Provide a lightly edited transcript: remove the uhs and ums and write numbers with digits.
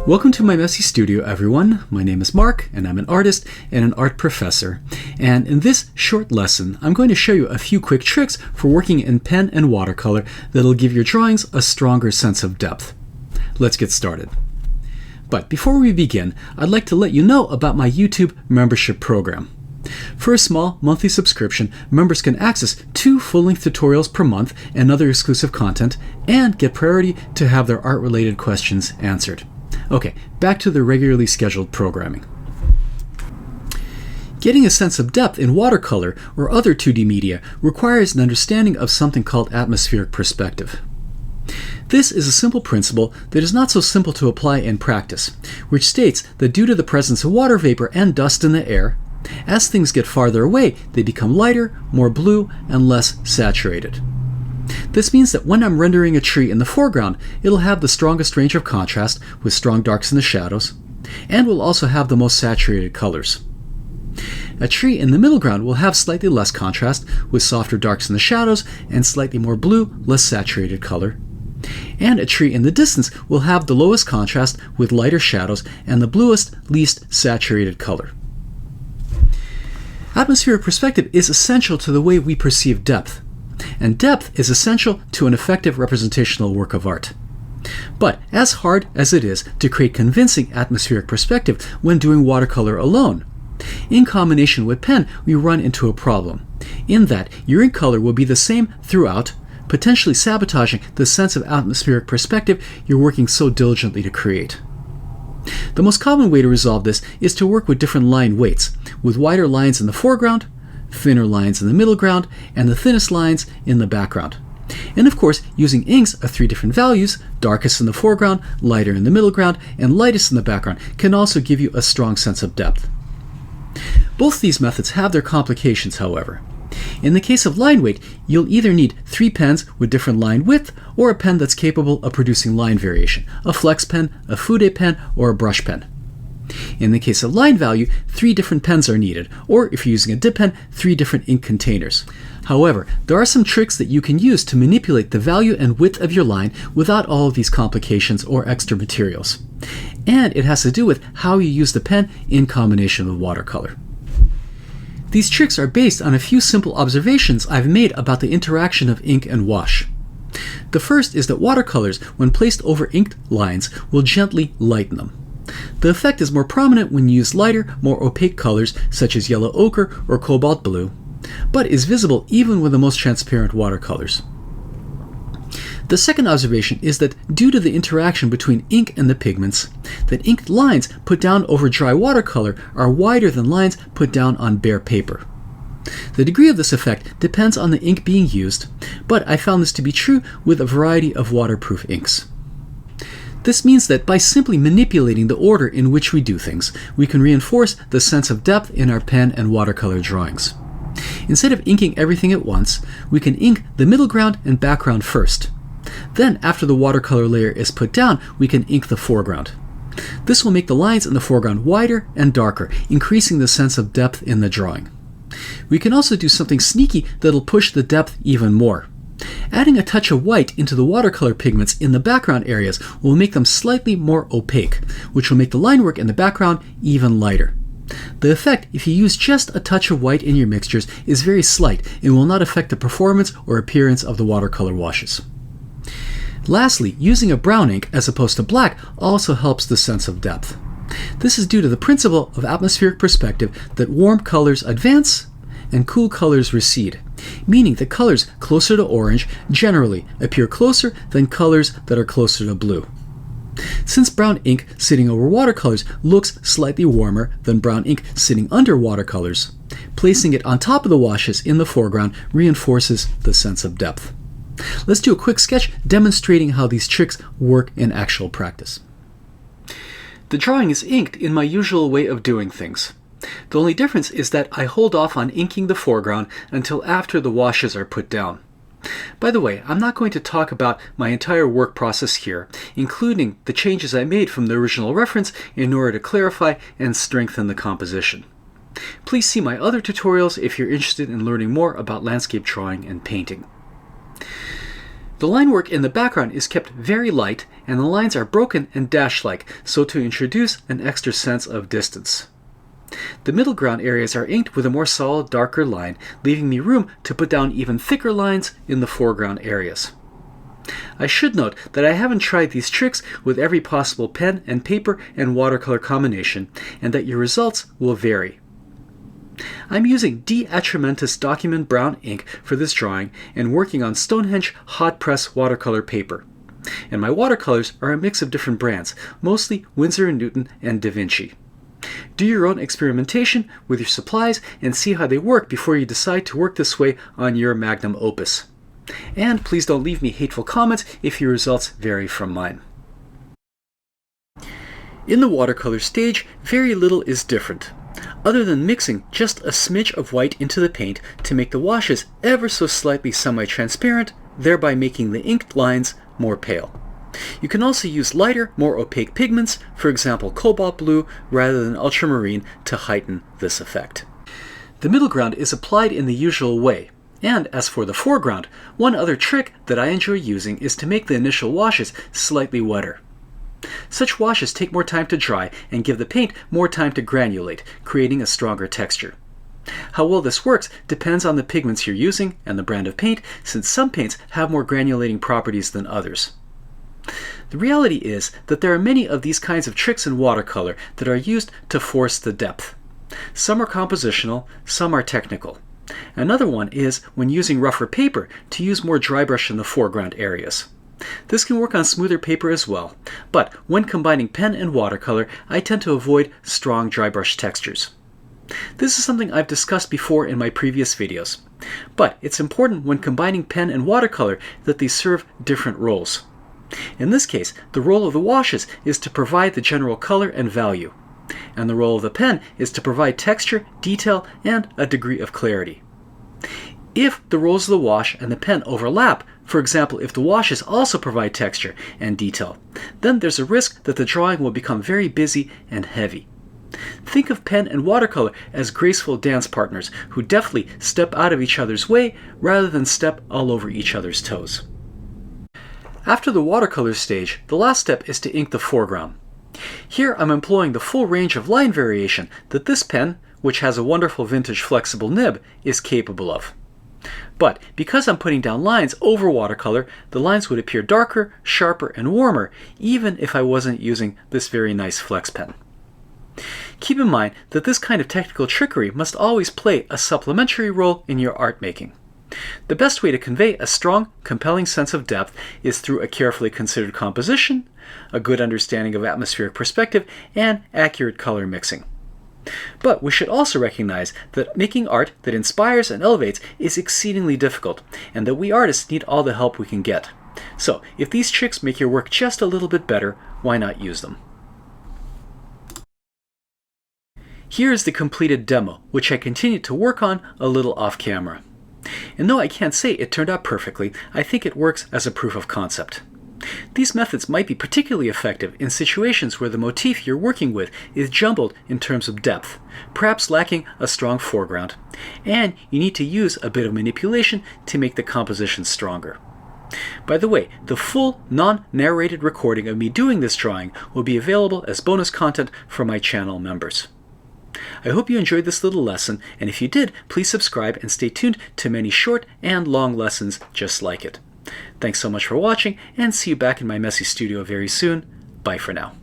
Welcome to my messy studio, everyone. My name is Mark, and I'm an artist and an art professor. And in this short lesson, I'm going to show you a few quick tricks for working in pen and watercolor that'll give your drawings a stronger sense of depth. Let's get started. But before we begin, I'd like to let you know about my YouTube membership program. For a small monthly subscription, members can access 2 full-length tutorials per month and other exclusive content, and get priority to have their art-related questions answered. Okay, back to the regularly scheduled programming. Getting a sense of depth in watercolor or other 2D media requires an understanding of something called atmospheric perspective. This is a simple principle that is not so simple to apply in practice, which states that due to the presence of water vapor and dust in the air, as things get farther away, they become lighter, more blue, and less saturated. This means that when I'm rendering a tree in the foreground, it'll have the strongest range of contrast with strong darks in the shadows, and will also have the most saturated colors. A tree in the middle ground will have slightly less contrast with softer darks in the shadows and slightly more blue, less saturated color. And a tree in the distance will have the lowest contrast with lighter shadows and the bluest, least saturated color. Atmospheric perspective is essential to the way we perceive depth, and depth is essential to an effective representational work of art. But as hard as it is to create convincing atmospheric perspective when doing watercolor alone, in combination with pen we run into a problem, in that your ink color will be the same throughout, potentially sabotaging the sense of atmospheric perspective you're working so diligently to create. The most common way to resolve this is to work with different line weights, with wider lines in the foreground, thinner lines in the middle ground, and the thinnest lines in the background. And of course, using inks of 3 different values, darkest in the foreground, lighter in the middle ground, and lightest in the background, can also give you a strong sense of depth. Both these methods have their complications, however. In the case of line weight, you'll either need 3 pens with different line width, or a pen that's capable of producing line variation, a flex pen, a fude pen, or a brush pen. In the case of line value, 3 different pens are needed, or if you're using a dip pen, 3 different ink containers. However, there are some tricks that you can use to manipulate the value and width of your line without all of these complications or extra materials. And it has to do with how you use the pen in combination with watercolor. These tricks are based on a few simple observations I've made about the interaction of ink and wash. The first is that watercolors, when placed over inked lines, will gently lighten them. The effect is more prominent when you use lighter, more opaque colors such as yellow ochre or cobalt blue, but is visible even with the most transparent watercolors. The second observation is that due to the interaction between ink and the pigments, that inked lines put down over dry watercolor are wider than lines put down on bare paper. The degree of this effect depends on the ink being used, but I found this to be true with a variety of waterproof inks. This means that by simply manipulating the order in which we do things, we can reinforce the sense of depth in our pen and watercolor drawings. Instead of inking everything at once, we can ink the middle ground and background first. Then, after the watercolor layer is put down, we can ink the foreground. This will make the lines in the foreground wider and darker, increasing the sense of depth in the drawing. We can also do something sneaky that'll push the depth even more. Adding a touch of white into the watercolor pigments in the background areas will make them slightly more opaque, which will make the line work in the background even lighter. The effect, if you use just a touch of white in your mixtures, is very slight and will not affect the performance or appearance of the watercolor washes. Lastly, using a brown ink as opposed to black also helps the sense of depth. This is due to the principle of atmospheric perspective that warm colors advance and cool colors recede, meaning that colors closer to orange generally appear closer than colors that are closer to blue. Since brown ink sitting over watercolors looks slightly warmer than brown ink sitting under watercolors, placing it on top of the washes in the foreground reinforces the sense of depth. Let's do a quick sketch demonstrating how these tricks work in actual practice. The drawing is inked in my usual way of doing things. The only difference is that I hold off on inking the foreground until after the washes are put down. By the way, I'm not going to talk about my entire work process here, including the changes I made from the original reference in order to clarify and strengthen the composition. Please see my other tutorials if you're interested in learning more about landscape drawing and painting. The line work in the background is kept very light, and the lines are broken and dash-like, so to introduce an extra sense of distance. The middle ground areas are inked with a more solid, darker line, leaving me room to put down even thicker lines in the foreground areas. I should note that I haven't tried these tricks with every possible pen and paper and watercolor combination, and that your results will vary. I'm using Atramentis document brown ink for this drawing and working on Stonehenge Hot-Press watercolor paper. And my watercolors are a mix of different brands, mostly Winsor & Newton and Da Vinci. Do your own experimentation with your supplies and see how they work before you decide to work this way on your magnum opus. And please don't leave me hateful comments if your results vary from mine. In the watercolor stage, very little is different, other than mixing just a smidge of white into the paint to make the washes ever so slightly semi-transparent, thereby making the inked lines more pale. You can also use lighter, more opaque pigments, for example cobalt blue rather than ultramarine, to heighten this effect. The middle ground is applied in the usual way, and as for the foreground, one other trick that I enjoy using is to make the initial washes slightly wetter. Such washes take more time to dry and give the paint more time to granulate, creating a stronger texture. How well this works depends on the pigments you're using and the brand of paint, since some paints have more granulating properties than others. The reality is that there are many of these kinds of tricks in watercolor that are used to force the depth. Some are compositional, some are technical. Another one is, when using rougher paper, to use more dry brush in the foreground areas. This can work on smoother paper as well, but when combining pen and watercolor, I tend to avoid strong dry brush textures. This is something I've discussed before in my previous videos, but it's important when combining pen and watercolor that they serve different roles. In this case, the role of the washes is to provide the general color and value, and the role of the pen is to provide texture, detail, and a degree of clarity. If the roles of the wash and the pen overlap, for example if the washes also provide texture and detail, then there's a risk that the drawing will become very busy and heavy. Think of pen and watercolor as graceful dance partners who deftly step out of each other's way rather than step all over each other's toes. After the watercolor stage, the last step is to ink the foreground. Here I'm employing the full range of line variation that this pen, which has a wonderful vintage flexible nib, is capable of. But because I'm putting down lines over watercolor, the lines would appear darker, sharper, and warmer, even if I wasn't using this very nice flex pen. Keep in mind that this kind of technical trickery must always play a supplementary role in your art making. The best way to convey a strong, compelling sense of depth is through a carefully considered composition, a good understanding of atmospheric perspective, and accurate color mixing. But we should also recognize that making art that inspires and elevates is exceedingly difficult, and that we artists need all the help we can get. So, if these tricks make your work just a little bit better, why not use them? Here is the completed demo, which I continue to work on a little off camera. And though I can't say it turned out perfectly, I think it works as a proof of concept. These methods might be particularly effective in situations where the motif you're working with is jumbled in terms of depth, perhaps lacking a strong foreground, and you need to use a bit of manipulation to make the composition stronger. By the way, the full, non-narrated recording of me doing this drawing will be available as bonus content for my channel members. I hope you enjoyed this little lesson, and if you did, please subscribe and stay tuned to many short and long lessons just like it. Thanks so much for watching, and see you back in my messy studio very soon. Bye for now.